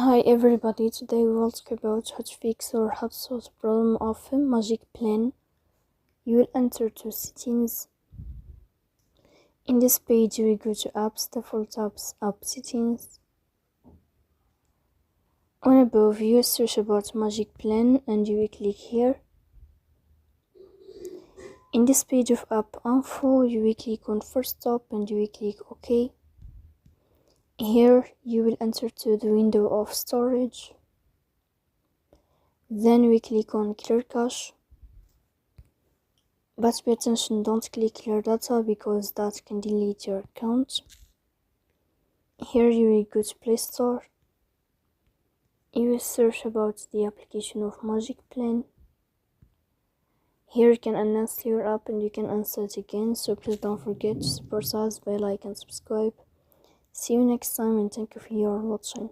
Hi everybody, today we will talk about how to fix or how to solve the problem of Magicplan. You will enter to settings. In this page you will go to apps, default apps, app settings. On above you will search about Magicplan and you will click here. In this page of app info you will click on first stop and you will click OK. Here you will enter to the window of storage. Then we click on clear cache. But pay attention, don't click clear data because that can delete your account. Here you will go to Play Store. You will search about the application of Magicplan. Here you can uninstall your app and you can install it again, so please don't forget to support us by like and subscribe. See you next time and thank you for your watching.